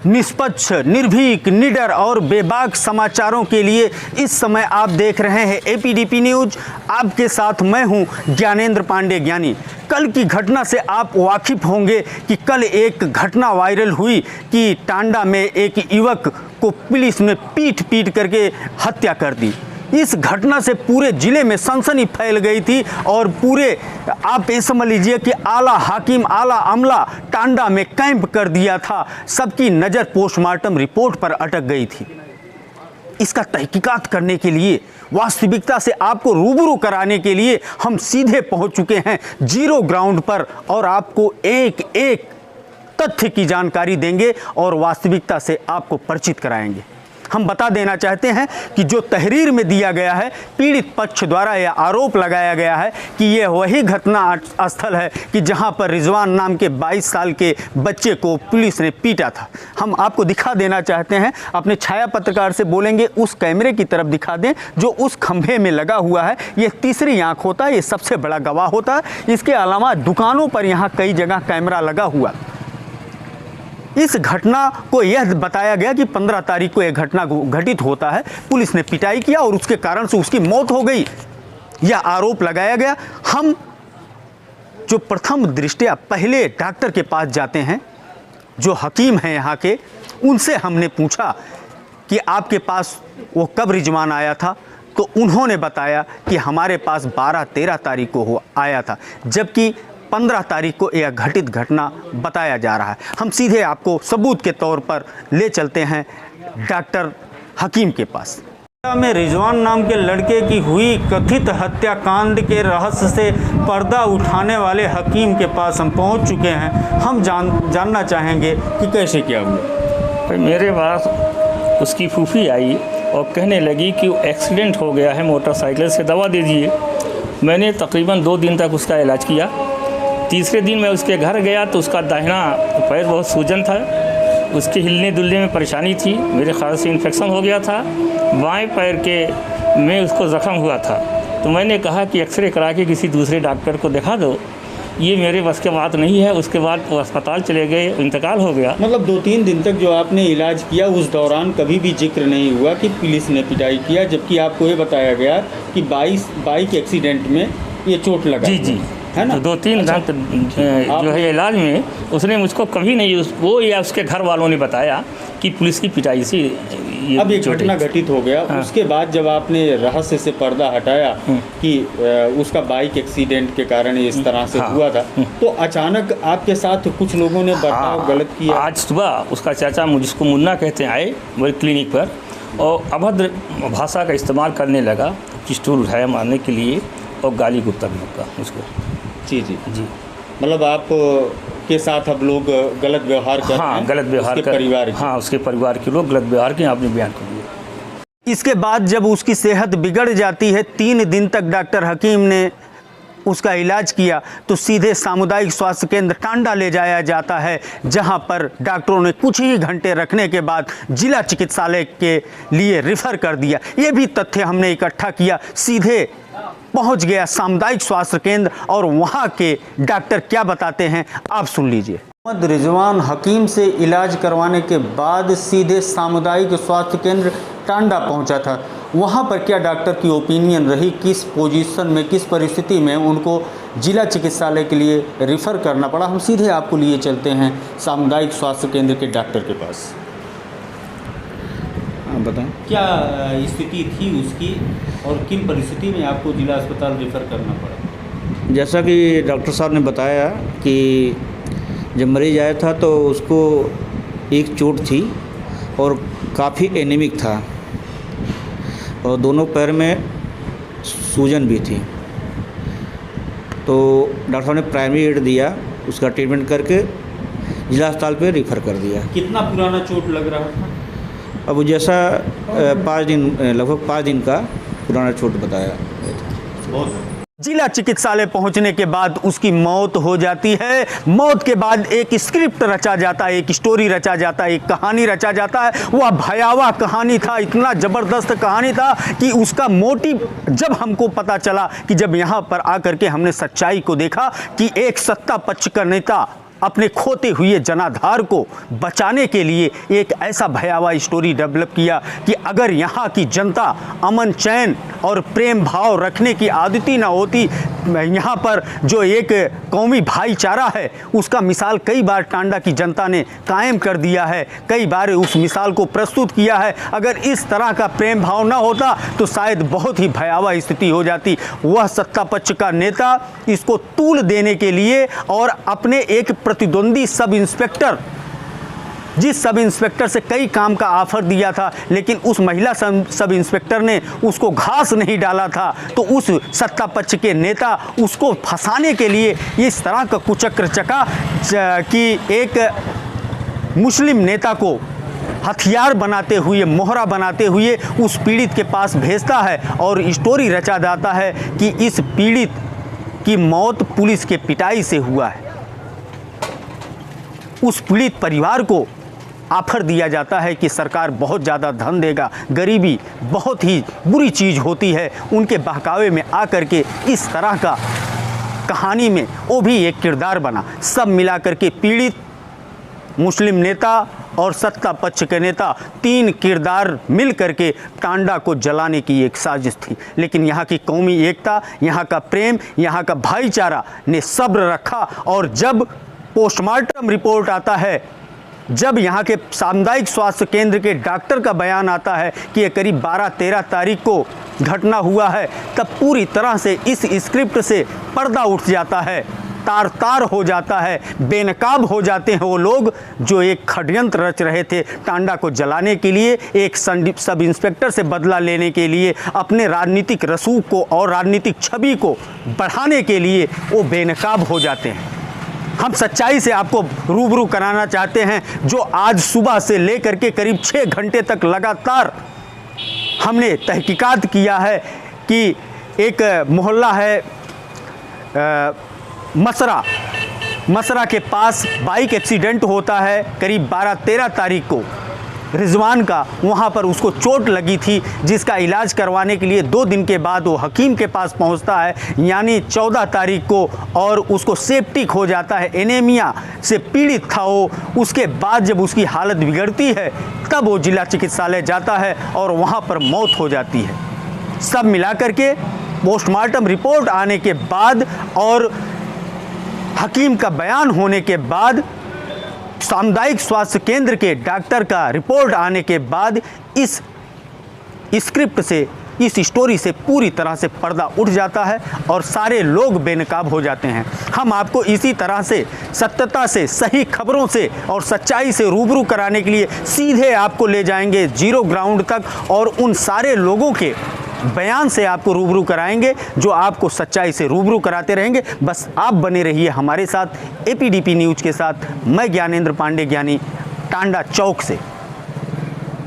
निष्पक्ष, निर्भीक, निडर और बेबाक समाचारों के लिए इस समय आप देख रहे हैं एपीडीपी न्यूज। आपके साथ मैं हूं ज्ञानेंद्र पांडे ज्ञानी। कल की घटना से आप वाकिफ होंगे कि कल एक घटना वायरल हुई कि टांडा में एक युवक को पुलिस ने पीट करके हत्या कर दी। इस घटना से पूरे ज़िले में सनसनी फैल गई थी और पूरे आप ये समझ लीजिए कि आला हाकिम, आला अमला टांडा में कैंप कर दिया था। सबकी नज़र पोस्टमार्टम रिपोर्ट पर अटक गई थी। इसका तहकीकात करने के लिए, वास्तविकता से आपको रूबरू कराने के लिए हम सीधे पहुंच चुके हैं जीरो ग्राउंड पर और आपको एक एक तथ्य की जानकारी देंगे और वास्तविकता से आपको परिचित कराएंगे। हम बता देना चाहते हैं कि जो तहरीर में दिया गया है, पीड़ित पक्ष द्वारा यह आरोप लगाया गया है कि यह वही घटना स्थल है कि जहां पर रिजवान नाम के 22 साल के बच्चे को पुलिस ने पीटा था। हम आपको दिखा देना चाहते हैं, अपने छाया पत्रकार से बोलेंगे उस कैमरे की तरफ दिखा दें जो उस खंभे में लगा हुआ है। ये तीसरी आंख होता है, ये सबसे बड़ा गवाह होता है। इसके अलावा दुकानों पर यहाँ कई जगह कैमरा लगा हुआ। इस घटना को यह बताया गया कि 15 तारीख को यह घटना घटित होता है। पुलिस ने पिटाई किया और उसके कारण से उसकी मौत हो गई, यह आरोप लगाया गया। हम जो प्रथम दृष्टया पहले डॉक्टर के पास जाते हैं, जो हकीम हैं यहाँ के, उनसे हमने पूछा कि आपके पास वो कब रिजवान आया था, तो उन्होंने बताया कि हमारे पास 12-13 तारीख को आया था, जबकि 15 तारीख को यह घटित घटना बताया जा रहा है। हम सीधे आपको सबूत के तौर पर ले चलते हैं डॉक्टर हकीम के पास। में रिजवान नाम के लड़के की हुई कथित हत्याकांड के रहस्य से पर्दा उठाने वाले हकीम के पास हम पहुंच चुके हैं। हम जानना चाहेंगे कि कैसे क्या हुआ। मेरे पास उसकी फूफी आई और कहने लगी कि एक्सीडेंट हो गया है, मोटरसाइकिल से दवा दे दीजिए। मैंने तकरीबन 2 दिन तक उसका इलाज किया। तीसरे दिन मैं उसके घर गया तो उसका दाहिना पैर बहुत सूजन था, उसके हिलने डुलने में परेशानी थी, मेरे ख्याल से इन्फेक्शन हो गया था। बाएं पैर के में उसको ज़ख्म हुआ था। तो मैंने कहा कि एक्सरे करा के किसी दूसरे डॉक्टर को दिखा दो, ये मेरे बस के बात नहीं है। उसके बाद वो अस्पताल चले गए, इंतकाल हो गया। मतलब 2-3 दिन तक जो आपने इलाज किया उस दौरान कभी भी जिक्र नहीं हुआ कि पुलिस ने पिटाई किया, जबकि आपको ये बताया गया कि बाइक एक्सीडेंट में ये चोट लगा। जी है ना। तो 2-3 दिन जो है इलाज में उसने मुझको कभी नहीं वो या उसके घर वालों ने बताया कि पुलिस की पिटाई से अब ये घटना घटित हो गया। हाँ। उसके बाद जब आपने रहस्य से पर्दा हटाया कि उसका बाइक एक्सीडेंट के कारण इस तरह से हुआ था, तो अचानक आपके साथ कुछ लोगों ने बर्ताव गलत किया। आज सुबह उसका चाचा, मुझको मुन्ना कहते हैं, आए मेरे क्लिनिक पर और अभद्र भाषा का इस्तेमाल करने लगा, पिस्तौल उठाया मारने के लिए और गाली गुप्ता का मुझको। जी जी जी। मतलब आप के साथ अब लोग गलत व्यवहार कर रहे हैं। गलत व्यवहार कर परिवार, उसके परिवार के लोग गलत व्यवहार के आपने बयान कर दिया। इसके बाद जब उसकी सेहत बिगड़ जाती है, 3 दिन तक डॉक्टर हकीम ने उसका इलाज किया, तो सीधे सामुदायिक स्वास्थ्य केंद्र टांडा ले जाया जाता है, जहां पर डॉक्टरों ने कुछ ही घंटे रखने के बाद जिला चिकित्सालय के लिए रेफर कर दिया। ये भी तथ्य हमने इकट्ठा किया, सीधे पहुंच गया सामुदायिक स्वास्थ्य केंद्र और वहां के डॉक्टर क्या बताते हैं आप सुन लीजिए। मोहम्मद रिजवान हकीम से इलाज करवाने के बाद सीधे सामुदायिक स्वास्थ्य केंद्र टांडा पहुंचा था। वहां पर क्या डॉक्टर की ओपिनियन रही, किस पोजीशन में, किस परिस्थिति में उनको जिला चिकित्सालय के लिए रेफ़र करना पड़ा, हम सीधे आपको लिए चलते हैं सामुदायिक स्वास्थ्य केंद्र के डॉक्टर के पास। बताएं क्या स्थिति थी उसकी और किन परिस्थिति में आपको जिला अस्पताल रेफ़र करना पड़ा। जैसा कि डॉक्टर साहब ने बताया कि जब मरीज आया था तो उसको एक चोट थी और काफ़ी एनीमिक था और दोनों पैर में सूजन भी थी। तो डॉक्टर साहब ने प्राइमरी एड दिया, उसका ट्रीटमेंट करके जिला अस्पताल पे रेफ़र कर दिया। कितना पुराना चोट लग रहा था? अब जैसा 5 दिन, लगभग 5 दिन का पुराना चोट बताया। जिला चिकित्सालय पहुंचने के बाद उसकी मौत हो जाती है। मौत के बाद एक स्क्रिप्ट रचा जाता है, एक स्टोरी रचा जाता है, एक कहानी रचा जाता है। वह भयावह कहानी था, इतना ज़बरदस्त कहानी था कि उसका मोटिव जब हमको पता चला कि जब यहाँ पर आकर के हमने सच्चाई को देखा कि एक सत्ता पक्ष का नेता अपने खोते हुए जनाधार को बचाने के लिए एक ऐसा भयावह स्टोरी डेवलप किया कि अगर यहाँ की जनता अमन चैन और प्रेम भाव रखने की आदती ना होती, यहाँ पर जो एक कौमी भाईचारा है उसका मिसाल कई बार टांडा की जनता ने कायम कर दिया है, कई बार उस मिसाल को प्रस्तुत किया है। अगर इस तरह का प्रेम भाव ना होता तो शायद बहुत ही भयावह स्थिति हो जाती। वह सत्ता पक्ष का नेता इसको तूल देने के लिए और अपने एक प्रतिद्वंदी सब इंस्पेक्टर, जिस सब इंस्पेक्टर से कई काम का ऑफर दिया था लेकिन उस महिला सब इंस्पेक्टर ने उसको घास नहीं डाला था, तो उस सत्ता पक्ष के नेता उसको फंसाने के लिए इस तरह का कुचक्र चका कि एक मुस्लिम नेता को हथियार बनाते हुए, मोहरा बनाते हुए उस पीड़ित के पास भेजता है और स्टोरी रचा जाता है कि इस पीड़ित की मौत पुलिस के पिटाई से हुआ है। उस पीड़ित परिवार को ऑफर दिया जाता है कि सरकार बहुत ज़्यादा धन देगा, गरीबी बहुत ही बुरी चीज़ होती है। उनके बहकावे में आकर के इस तरह का कहानी में वो भी एक किरदार बना। सब मिलाकर के पीड़ित, मुस्लिम नेता और सत्ता पक्ष के नेता, तीन किरदार मिल करके टांडा को जलाने की एक साजिश थी। लेकिन यहाँ की कौमी एकता, यहाँ का प्रेम, यहाँ का भाईचारा ने सब्र रखा और जब पोस्टमार्टम रिपोर्ट आता है, जब यहाँ के सामुदायिक स्वास्थ्य केंद्र के डॉक्टर का बयान आता है कि ये करीब 12-13 तारीख को घटना हुआ है, तब पूरी तरह से इस स्क्रिप्ट से पर्दा उठ जाता है, तार तार हो जाता है, बेनकाब हो जाते हैं वो लोग जो एक षड्यंत्र रच रहे थे टांडा को जलाने के लिए, एक सब इंस्पेक्टर से बदला लेने के लिए, अपने राजनीतिक रसूख को और राजनीतिक छवि को बढ़ाने के लिए वो बेनकाब हो जाते हैं। हम सच्चाई से आपको रूबरू कराना चाहते हैं जो आज सुबह से लेकर के करीब 6 घंटे तक लगातार हमने तहकीकात किया है कि एक मोहल्ला है मसरा के पास बाइक एक्सीडेंट होता है करीब 12-13 तारीख को, रिजवान का। वहाँ पर उसको चोट लगी थी जिसका इलाज करवाने के लिए 2 दिन के बाद वो हकीम के पास पहुँचता है, यानी 14 तारीख को, और उसको सेप्टिक हो जाता है, एनीमिया से पीड़ित था वो। उसके बाद जब उसकी हालत बिगड़ती है तब वो जिला चिकित्सालय जाता है और वहाँ पर मौत हो जाती है। सब मिलाकर के पोस्टमार्टम रिपोर्ट आने के बाद और हकीम का बयान होने के बाद, सामुदायिक स्वास्थ्य केंद्र के डॉक्टर का रिपोर्ट आने के बाद इस स्क्रिप्ट से, इस स्टोरी से पूरी तरह से पर्दा उठ जाता है और सारे लोग बेनकाब हो जाते हैं। हम आपको इसी तरह से सत्यता से, सही खबरों से और सच्चाई से रूबरू कराने के लिए सीधे आपको ले जाएंगे जीरो ग्राउंड तक और उन सारे लोगों के बयान से आपको रूबरू कराएंगे जो आपको सच्चाई से रूबरू कराते रहेंगे। बस आप बने रहिए हमारे साथ एपीडीपी न्यूज़ के साथ। मैं ज्ञानेंद्र पांडे ज्ञानी, टांडा चौक से।